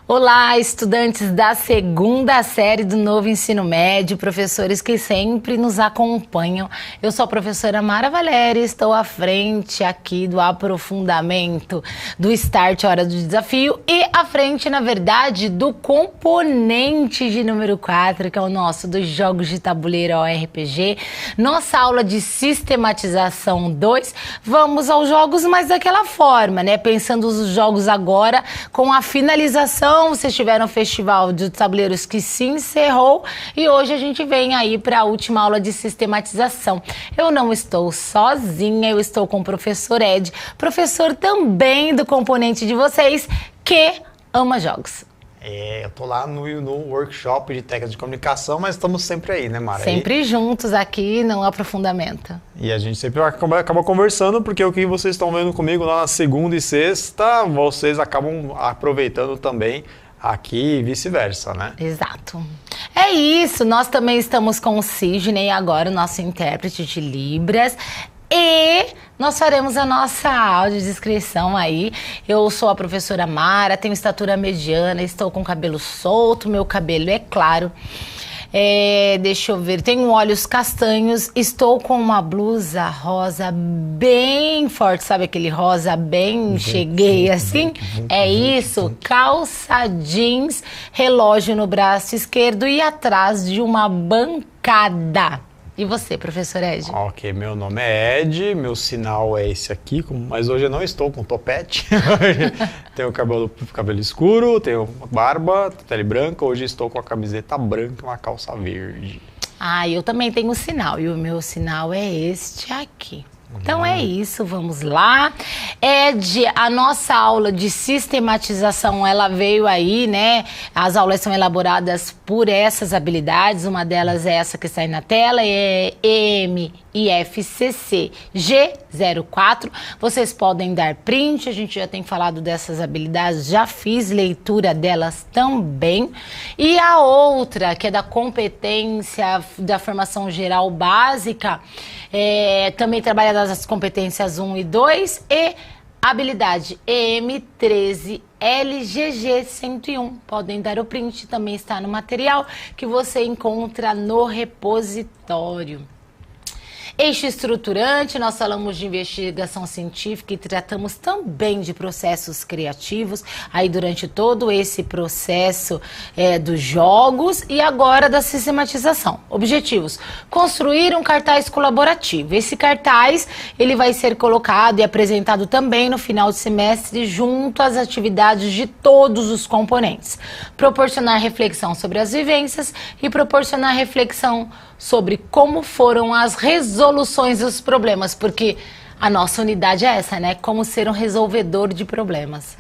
Olá, estudantes da segunda série do novo ensino médio, professores que sempre nos acompanham. Eu sou a professora Mara Valéria, estou à frente aqui do aprofundamento do Start Hora do Desafio e à frente, na verdade, do componente de número 4, que é o nosso dos Jogos de Tabuleiro RPG. Nossa aula de sistematização 2, vamos aos jogos, mas daquela forma, né? Pensando os jogos agora com a finalização. Vocês tiveram o Festival de Tabuleiros que se encerrou e hoje a gente vem aí para a última aula de sistematização. Eu não estou sozinha, eu estou com o professor Ed, professor também do componente de vocês, que ama jogos. Eu tô lá no workshop de técnicas de comunicação, mas estamos sempre aí, né, Mara? Sempre juntos aqui no aprofundamento. E a gente sempre acaba conversando, porque o que vocês estão vendo comigo lá na segunda e sexta, vocês acabam aproveitando também aqui e vice-versa, né? Exato. É isso, nós também estamos com o Sidney agora, o nosso intérprete de Libras. E nós faremos a nossa audiodescrição aí. Eu sou a professora Mara, tenho estatura mediana, estou com cabelo solto, meu cabelo é claro. Deixa eu ver, tenho olhos castanhos, estou com uma blusa rosa bem forte, sabe aquele rosa bem cheguei assim? É isso, calça jeans, relógio no braço esquerdo e atrás de uma bancada. E você, professor Ed? Ok, meu nome é Ed, meu sinal é esse aqui, mas hoje eu não estou com topete. Tenho cabelo escuro, tenho barba, pele branca, hoje estou com a camiseta branca e uma calça verde. Ah, eu também tenho sinal, e o meu sinal é este aqui. Então é isso, vamos lá. Ed, a nossa aula de sistematização, ela veio aí, né? As aulas são elaboradas por essas habilidades, uma delas é essa que está aí na tela, é EMIFCC G04. Vocês podem dar print, a gente já tem falado dessas habilidades, já fiz leitura delas também. E a outra, que é da competência da formação geral básica, também trabalha as competências 1 e 2 e habilidade EM13 LGG 101. Podem dar o print, também está no material que você encontra no repositório. Eixo estruturante, nós falamos de investigação científica e tratamos também de processos criativos, aí durante todo esse processo dos jogos e agora da sistematização. Objetivos: construir um cartaz colaborativo. Esse cartaz, ele vai ser colocado e apresentado também no final de semestre junto às atividades de todos os componentes. Proporcionar reflexão sobre as vivências e proporcionar reflexão sobre como foram as resoluções dos problemas, porque a nossa unidade é essa, né? Como ser um resolvedor de problemas.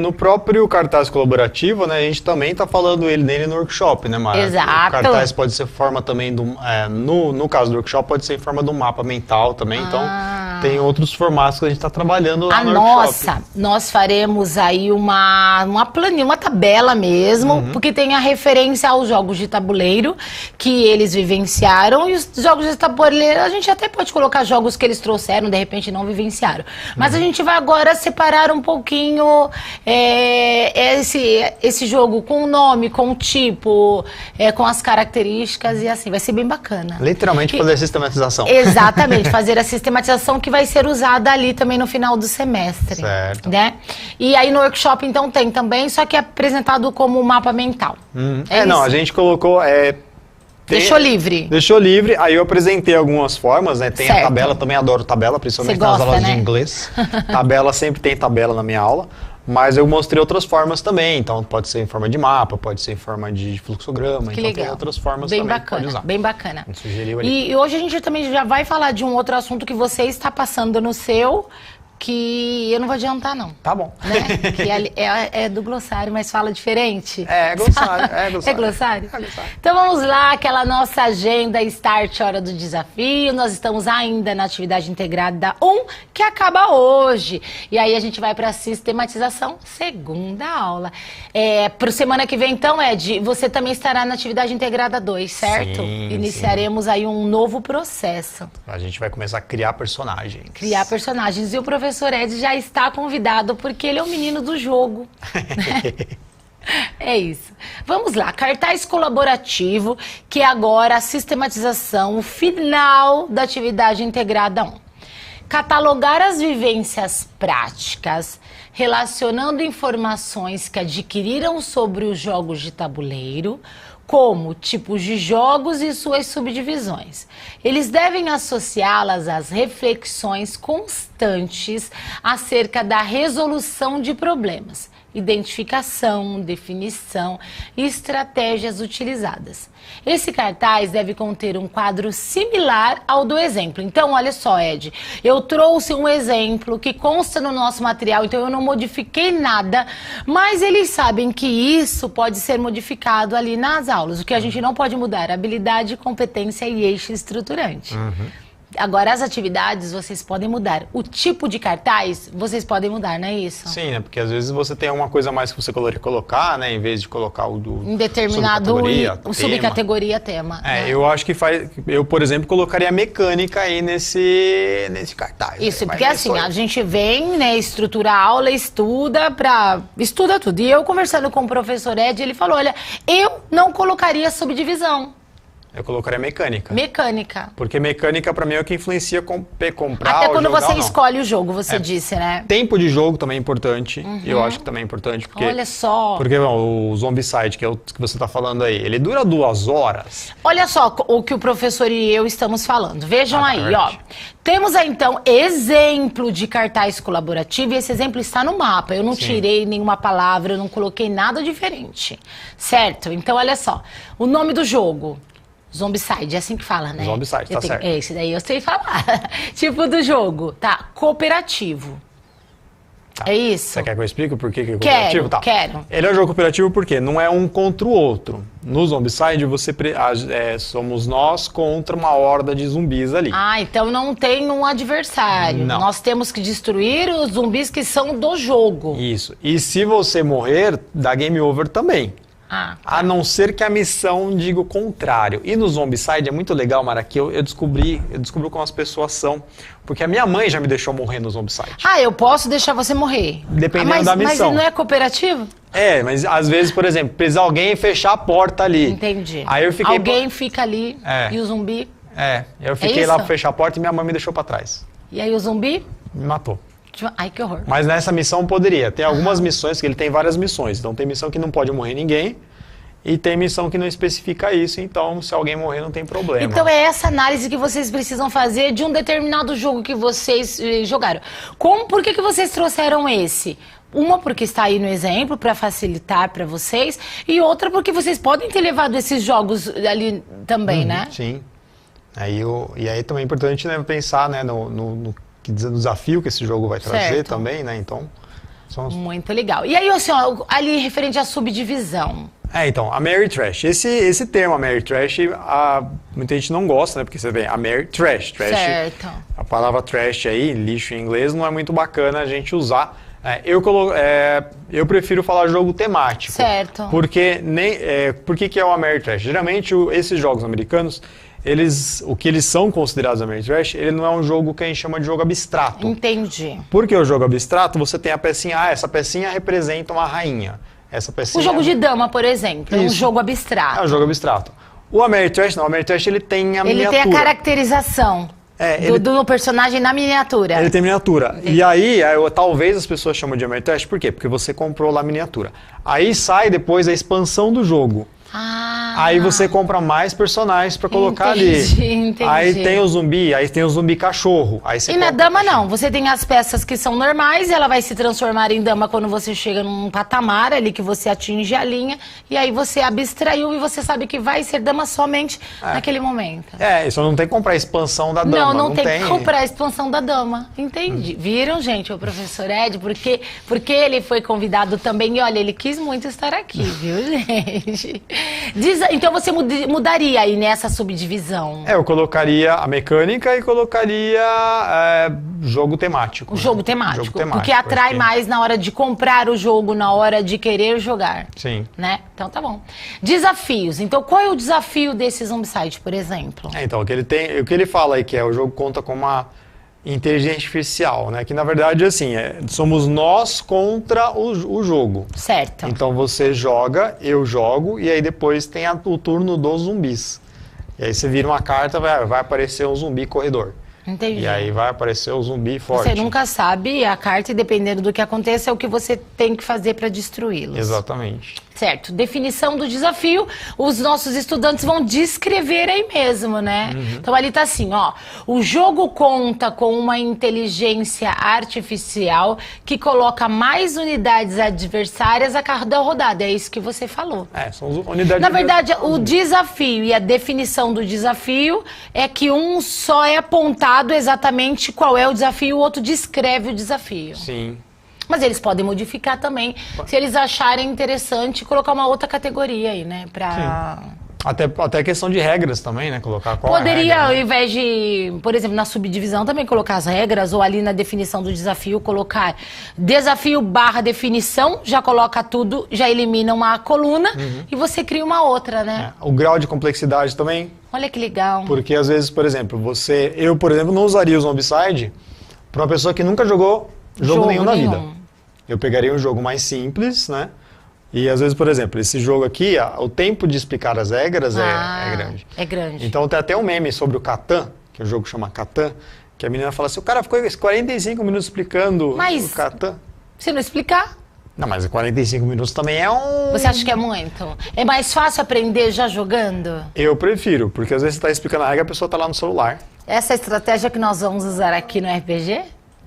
No próprio cartaz colaborativo, né, a gente também está falando nele no workshop, né, Mara? Exato. O cartaz pode ser forma também, no caso do workshop, pode ser em forma do mapa mental também, então tem outros formatos que a gente está trabalhando lá no workshop. Nós faremos aí uma planilha, uma tabela mesmo, porque tem a referência aos jogos de tabuleiro que eles vivenciaram, e os jogos de tabuleiro, a gente até pode colocar jogos que eles trouxeram, de repente não vivenciaram. Mas a gente vai agora separar um pouquinho esse jogo com o nome, com o tipo, com as características e assim, vai ser bem bacana. Literalmente fazer a sistematização. Exatamente, fazer a sistematização que vai ser usada ali também no final do semestre. Certo. Né? E aí no workshop então tem também, só que é apresentado como mapa mental. A gente colocou... Deixou livre. Deixou livre, aí eu apresentei algumas formas, né? Tem certo. A tabela, também adoro tabela, principalmente Você gosta, nas aulas né? de inglês. Tabela, sempre tem tabela na minha aula, mas eu mostrei outras formas também, então pode ser em forma de mapa, pode ser em forma de fluxograma, Que então legal. tem outras formas bem também bacana, que pode usar. bem bacana. A gente sugeriu ali. E hoje a gente também já vai falar de um outro assunto que você está passando no seu, que eu não vou adiantar não. Tá bom. Né? Que é do glossário, mas fala diferente. É glossário. É glossário? É glossário. Então vamos lá, aquela nossa agenda Start Hora do Desafio. Nós estamos ainda na atividade integrada 1, que acaba hoje. E aí a gente vai para a sistematização, segunda aula. Para semana que vem, então, Ed, você também estará na atividade integrada 2, certo? Sim, Iniciaremos aí um novo processo. A gente vai começar a criar personagens. Criar personagens. E o professor Ed já está convidado, porque ele é o menino do jogo. É isso. Vamos lá, cartaz colaborativo, que é agora a sistematização, o final da atividade integrada 1. Catalogar as vivências práticas, relacionando informações que adquiriram sobre os jogos de tabuleiro, como tipos de jogos e suas subdivisões. Eles devem associá-las às reflexões constantes acerca da resolução de problemas, identificação, definição e estratégias utilizadas. Esse cartaz deve conter um quadro similar ao do exemplo. Então, olha só, Ed, eu trouxe um exemplo que consta no nosso material, então eu não modifiquei nada, mas eles sabem que isso pode ser modificado ali nas aulas. O que a gente não pode mudar é habilidade, competência e eixo estruturante. Agora, as atividades, vocês podem mudar. O tipo de cartaz, vocês podem mudar, não é isso? Sim, né? Porque às vezes você tem uma coisa a mais que você colocar, né? Em vez de colocar o do em determinado subcategoria, tema. É, eu acho que eu, por exemplo, colocaria mecânica aí nesse cartaz. Isso, porque assim, a gente vem, né, estrutura a aula, estuda tudo. E eu conversando com o professor Ed, ele falou, olha, eu não colocaria subdivisão. Eu colocaria mecânica. Mecânica. Porque mecânica, pra mim, é o que influencia comprar até quando ou jogar, você escolhe o jogo, você disse, né? Tempo de jogo também é importante. Eu acho que também é importante. Porque, olha só. Porque bom, o Zombicide, que é o que você tá falando aí, ele dura 2 horas. Olha só o que o professor e eu estamos falando. Vejam aí, ó. Temos aí, então, exemplo de cartaz colaborativo e esse exemplo está no mapa. Eu não tirei nenhuma palavra, eu não coloquei nada diferente. Certo? Então, olha só. O nome do jogo... Zombicide, é assim que fala, né? Zombicide, tá certo. Esse daí eu sei falar. Tipo do jogo, tá? Cooperativo. Tá. É isso? Você quer que eu explique por que é cooperativo? Quero. Ele é um jogo cooperativo porque não é um contra o outro. No Zombicide, somos nós contra uma horda de zumbis ali. Ah, então não tem um adversário. Não. Nós temos que destruir os zumbis que são do jogo. Isso. E se você morrer, dá game over também. A não ser que a missão diga o contrário. E no Zombicide é muito legal, Mara, que eu descobri como as pessoas são. Porque a minha mãe já me deixou morrer no Zombicide. Ah, eu posso deixar você morrer? Dependendo da missão. Mas não é cooperativo? É, mas às vezes, por exemplo, precisa alguém fechar a porta ali. Entendi. Aí eu fiquei... Alguém fica ali e o zumbi... eu fiquei lá pra fechar a porta e minha mãe me deixou pra trás. E aí o zumbi? Me matou. Ai, que horror. Mas nessa missão poderia. Tem algumas missões, que ele tem várias missões. Então tem missão que não pode morrer ninguém. E tem missão que não especifica isso. Então, se alguém morrer, não tem problema. Então é essa análise que vocês precisam fazer de um determinado jogo que vocês jogaram. Por que vocês trouxeram esse? Uma porque está aí no exemplo, para facilitar para vocês. E outra porque vocês podem ter levado esses jogos ali também, né? Sim. E aí também é importante, né, pensar, né, no desafio que esse jogo vai trazer também, né? Então, muito legal. E aí, assim, ó, ali referente à subdivisão. Então, a Mary Trash. Esse termo, a Mary Trash, muita gente não gosta, né? Porque você vê, a Mary Trash. Certo. A palavra trash aí, lixo em inglês, não é muito bacana a gente usar. Eu prefiro falar jogo temático. Certo. Porque por que é o Mary Trash? Geralmente, esses jogos americanos, o que eles são considerados a Mary Trash, ele não é um jogo que a gente chama de jogo abstrato. Entendi. Porque o jogo abstrato, você tem a pecinha, essa pecinha representa uma rainha. Essa pecinha... O jogo de dama, por exemplo, é um jogo abstrato. É um jogo abstrato. O Ameritrash não, o Ameritrash ele tem a miniatura. Ele tem a caracterização do personagem na miniatura. Ele tem miniatura. E aí, talvez as pessoas chamam de Ameritrash, por quê? Porque você comprou lá a miniatura. Aí sai depois a expansão do jogo. Aí você compra mais personagens pra colocar ali. Entendi. Aí tem o zumbi cachorro. Aí você na dama não, você tem as peças que são normais, ela vai se transformar em dama quando você chega num patamar ali que você atinge a linha, e aí você abstraiu e você sabe que vai ser dama somente naquele momento. Isso não tem que comprar a expansão da dama. Não tem que comprar a expansão da dama. Entendi. Viram, gente, o professor Ed, porque ele foi convidado também, e olha, ele quis muito estar aqui, viu, gente? Então você mudaria aí nessa subdivisão? Eu colocaria a mecânica e colocaria jogo temático. O jogo temático, porque atrai mais na hora de comprar o jogo, na hora de querer jogar. Sim. Né? Então tá bom. Desafios. Então qual é o desafio desse Zombicide, por exemplo? Então, o que ele fala aí que o jogo conta com inteligência artificial, né? Que na verdade, assim, somos nós contra o jogo. Certo. Então você joga, eu jogo, e aí depois tem o turno dos zumbis. E aí você vira uma carta, vai aparecer um zumbi corredor. Entendi. E aí vai aparecer o zumbi forte. Você nunca sabe a carta e dependendo do que aconteça é o que você tem que fazer para destruí-los. Exatamente. Certo. Definição do desafio, os nossos estudantes vão descrever aí mesmo, né? Então ali tá assim, ó. O jogo conta com uma inteligência artificial que coloca mais unidades adversárias a cada rodada. É isso que você falou. São unidades. Na verdade, o desafio e a definição do desafio é que um só é apontado exatamente qual é o desafio e o outro descreve o desafio. Sim. Mas eles podem modificar também, se eles acharem interessante, colocar uma outra categoria aí, né? Pra... Até questão de regras também, né? Colocar qual Poderia, a regra, ao né? invés de, por exemplo, na subdivisão também colocar as regras, ou ali na definição do desafio, colocar desafio / definição, já coloca tudo, já elimina uma coluna e você cria uma outra, né? O grau de complexidade também. Olha que legal. Porque às vezes, por exemplo, eu, por exemplo, não usaria o Zombicide para uma pessoa que nunca jogou jogo nenhum na vida. Eu pegaria um jogo mais simples, né? E às vezes, por exemplo, esse jogo aqui, o tempo de explicar as regras é grande. É grande. Então tem até um meme sobre o Catan, que o jogo chama Catan, que a menina fala assim, o cara ficou 45 minutos explicando o Catan. Se não explicar... Não, mas 45 minutos também é um... Você acha que é muito? É mais fácil aprender já jogando? Eu prefiro, porque às vezes você está explicando a regra e a pessoa está lá no celular. Essa é a estratégia que nós vamos usar aqui no RPG?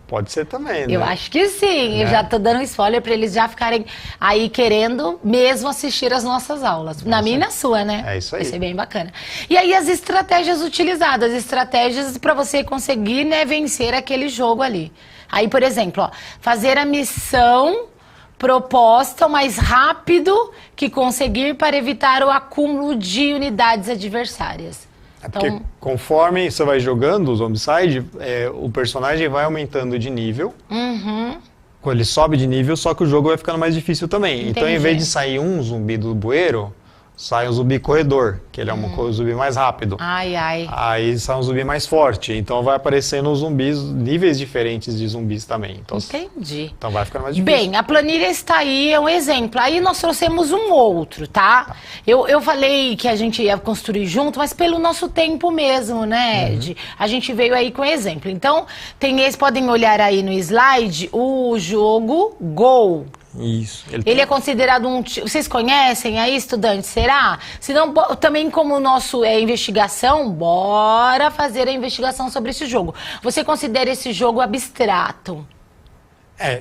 Pode ser também, né? Eu acho que sim. Eu já tô dando um spoiler para eles já ficarem aí querendo mesmo assistir as nossas aulas. Na minha e na sua, né? É isso aí. Vai ser bem bacana. E aí as estratégias utilizadas, estratégias para você conseguir, né, vencer aquele jogo ali. Aí, por exemplo, ó, fazer a missão proposta o mais rápido que conseguir para evitar o acúmulo de unidades adversárias. Porque conforme você vai jogando o Zombicide, o personagem vai aumentando de nível. Quando ele sobe de nível, só que o jogo vai ficando mais difícil também. Entendi. Então, em vez de sair um zumbi do bueiro, sai um zumbi corredor, que ele é um zumbi mais rápido. Ai, ai. Aí sai um zumbi mais forte. Então vai aparecendo os zumbis, níveis diferentes de zumbis também. Então, Entendi. Então vai ficando mais difícil. Bem, a planilha está aí, é um exemplo. Aí nós trouxemos um outro, tá? Eu falei que a gente ia construir junto, mas pelo nosso tempo mesmo, né, Ed? A gente veio aí com exemplo. Então, podem olhar aí no slide o jogo Go. Isso. Ele é considerado um... Vocês conhecem aí, estudantes? Será? Se não, também como o nosso é investigação, bora fazer a investigação sobre esse jogo. Você considera esse jogo abstrato?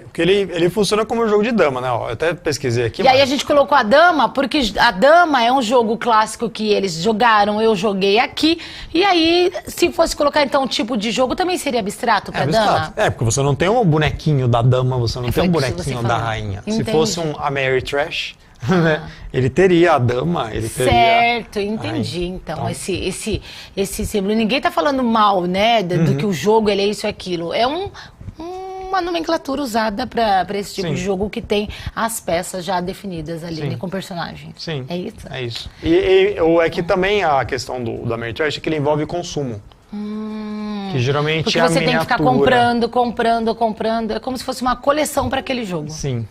Porque ele funciona como um jogo de dama, né? Eu até pesquisei aqui. E aí a gente colocou a dama, porque a dama é um jogo clássico que eles jogaram, eu joguei aqui. E aí, se fosse colocar então um tipo de jogo, também seria abstrato pra dama? Porque você não tem um bonequinho da dama, você não tem um bonequinho da falou. rainha. Entendi. Se fosse um Ameritrash, né? Ele teria a dama, ele teria... Certo, entendi. Então, esse símbolo, ninguém tá falando mal, né, do que o jogo ele é isso e aquilo. É uma nomenclatura usada para esse tipo de jogo que tem as peças já definidas ali, né, com personagens. Sim. É isso? É isso. E é que também a questão do Ameritrash é que ele envolve consumo. Que geralmente porque é a você tem que ficar miniatura. comprando. É como se fosse uma coleção para aquele jogo. Sim.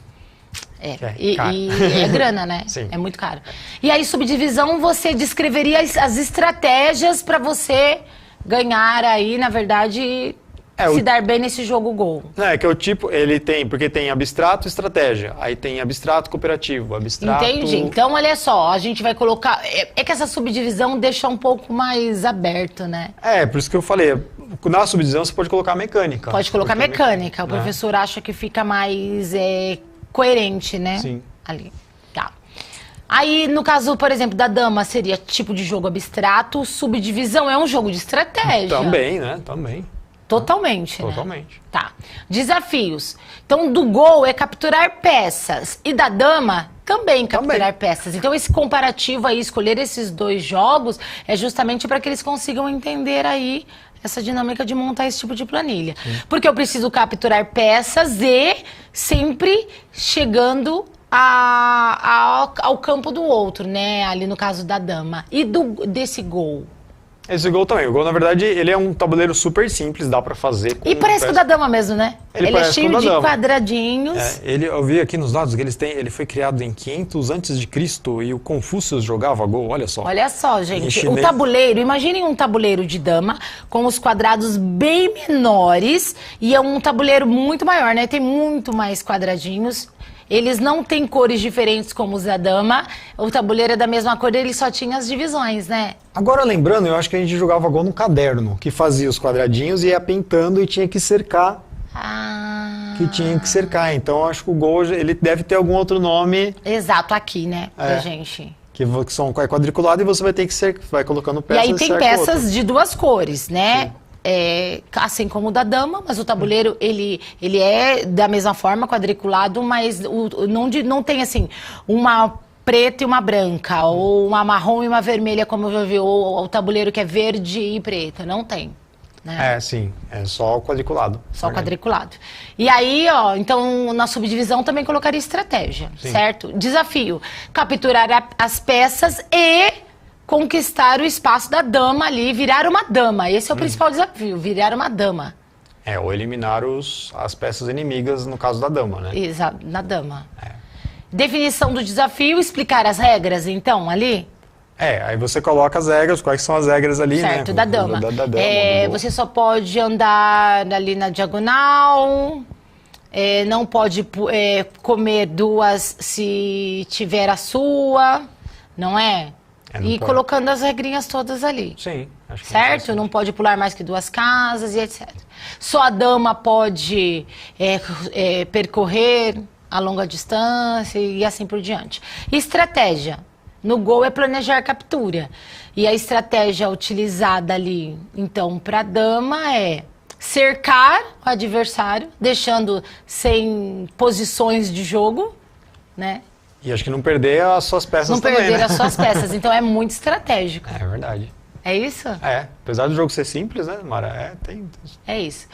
E é grana, né? Sim. É muito caro. E aí, subdivisão, você descreveria as estratégias para você ganhar aí, na verdade... se dar bem nesse jogo Go. Que é o tipo, ele tem, porque tem abstrato e estratégia, aí tem abstrato cooperativo, abstrato... Entendi. Então, olha só, a gente vai colocar... É que essa subdivisão deixa um pouco mais aberto, né? Por isso que eu falei, na subdivisão você pode colocar mecânica. Pode colocar mecânica. O professor acha que fica mais coerente, né? Sim. Ali. Tá. Aí, no caso, por exemplo, da dama, seria tipo de jogo abstrato, subdivisão é um jogo de estratégia. Também, né? Também. Totalmente, né? Totalmente. Tá. Desafios. Então, do Go é capturar peças. E da dama, também capturar peças. Então, esse comparativo aí, escolher esses dois jogos, é justamente para que eles consigam entender aí essa dinâmica de montar esse tipo de planilha. Porque eu preciso capturar peças e sempre chegando ao campo do outro, né? Ali no caso da dama. E desse Go? Esse Go também. O Go, na verdade, ele é um tabuleiro super simples, dá pra fazer com... E parece com o da dama mesmo, né? Ele é cheio de quadradinhos. Eu vi aqui nos dados que ele foi criado em 500 a.C. e o Confúcio jogava Go, olha só. Olha só, gente, o tabuleiro, imaginem um tabuleiro de dama com os quadrados bem menores e é um tabuleiro muito maior, né? Tem muito mais quadradinhos. Eles não têm cores diferentes como os da dama. O tabuleiro é da mesma cor, ele só tinha as divisões, né? Agora lembrando, eu acho que a gente jogava Go no caderno, que fazia os quadradinhos e ia pintando e tinha que cercar. Então eu acho que o Go, ele deve ter algum outro nome. Exato, aqui, né, pra gente. Que são quadriculado e você vai ter que vai colocando peças. E aí tem peças de duas cores, né? Sim. Assim como o da dama, mas o tabuleiro, ele é da mesma forma, quadriculado, mas não tem assim, uma preta e uma branca, ou uma marrom e uma vermelha, como eu já vi, ou o tabuleiro que é verde e preta, não tem. Né? Sim, é só quadriculado. Só quadriculado. E aí, ó, então na subdivisão também colocaria estratégia, certo? Desafio, capturar as peças e conquistar o espaço da dama ali, virar uma dama. Esse é o principal desafio, virar uma dama. Ou eliminar as peças inimigas, no caso da dama, né? Exato, na dama. Definição do desafio, explicar as regras, então, ali? Aí você coloca as regras, quais são as regras ali, certo, né? Da dama. Você só pode andar ali na diagonal, não pode comer duas se tiver a sua, não é? E colocando as regrinhas todas ali. Sim, acho que certo? Não pode pular mais que 2 casas e etc. Só a dama pode percorrer a longa distância e assim por diante. Estratégia. No Go é planejar captura. E a estratégia utilizada ali, então, para a dama é cercar o adversário, deixando sem posições de jogo, né? E acho que não perder as suas peças também, Não perder as suas peças. Então é muito estratégico. É verdade. É isso? Apesar do jogo ser simples, né, Mara? É isso.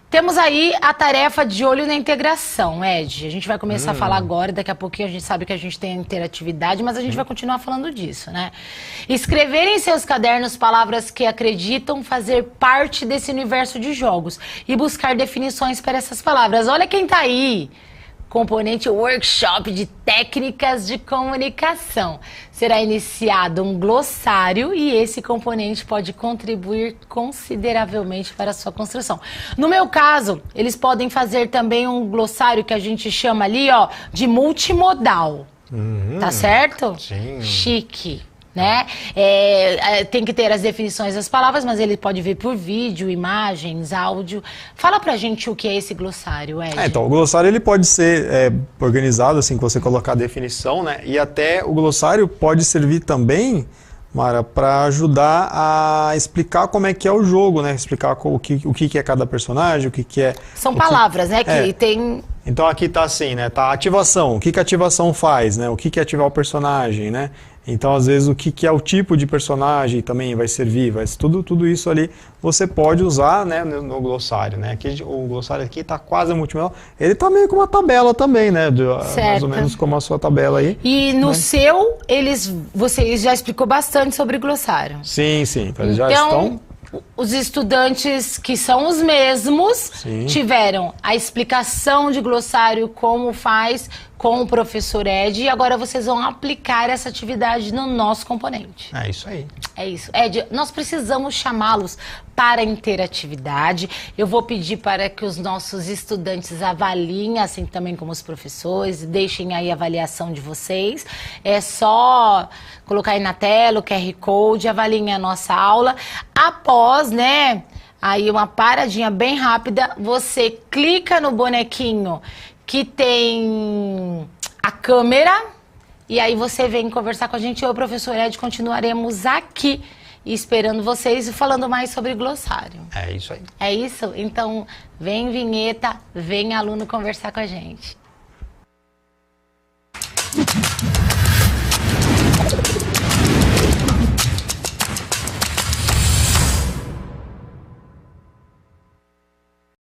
Temos aí a tarefa de olho na integração, Ed. A gente vai começar a falar agora, daqui a pouquinho a gente sabe que a gente tem interatividade, mas a gente vai continuar falando disso, né? Escrever em seus cadernos palavras que acreditam fazer parte desse universo de jogos e buscar definições para essas palavras. Olha quem tá aí! Componente Workshop de Técnicas de Comunicação. Será iniciado um glossário e esse componente pode contribuir consideravelmente para a sua construção. No meu caso, eles podem fazer também um glossário que a gente chama ali, ó, de multimodal. Tá certo? Sim. Chique. Né? Tem que ter as definições das palavras, mas ele pode vir por vídeo, imagens, áudio. Fala pra gente o que é esse glossário, Ed. Então, o glossário ele pode ser organizado, assim, que você colocar a definição, né? E até o glossário pode servir também, Mara, para ajudar a explicar como é que é o jogo, né? Explicar o que é cada personagem, o que é... São palavras, né? Que tem... Então aqui tá assim, né? Tá ativação, o que a ativação faz, né? O que é ativar o personagem, né? Então, às vezes, o que é o tipo de personagem também vai servir, tudo isso ali você pode usar, né, no glossário, né? Aqui, o glossário aqui está quase multimodal. Ele está meio com uma tabela também, né? Mais ou menos como a sua tabela aí. E no seu, você já explicou bastante sobre glossário. Sim. Então, já estão... Os estudantes que são os mesmos tiveram a explicação de glossário, como faz com o professor Ed, e agora vocês vão aplicar essa atividade no nosso componente. É isso aí. É isso. Ed, nós precisamos chamá-los para a interatividade. Eu vou pedir para que os nossos estudantes avaliem, assim também como os professores, deixem aí a avaliação de vocês. É só colocar aí na tela o QR Code, avaliem a nossa aula. Após, né, aí uma paradinha bem rápida, você clica no bonequinho que tem a câmera e aí você vem conversar com a gente. Eu e o professor Ed continuaremos aqui esperando vocês e falando mais sobre glossário. É isso aí. É isso? Então, vem vinheta, vem aluno conversar com a gente.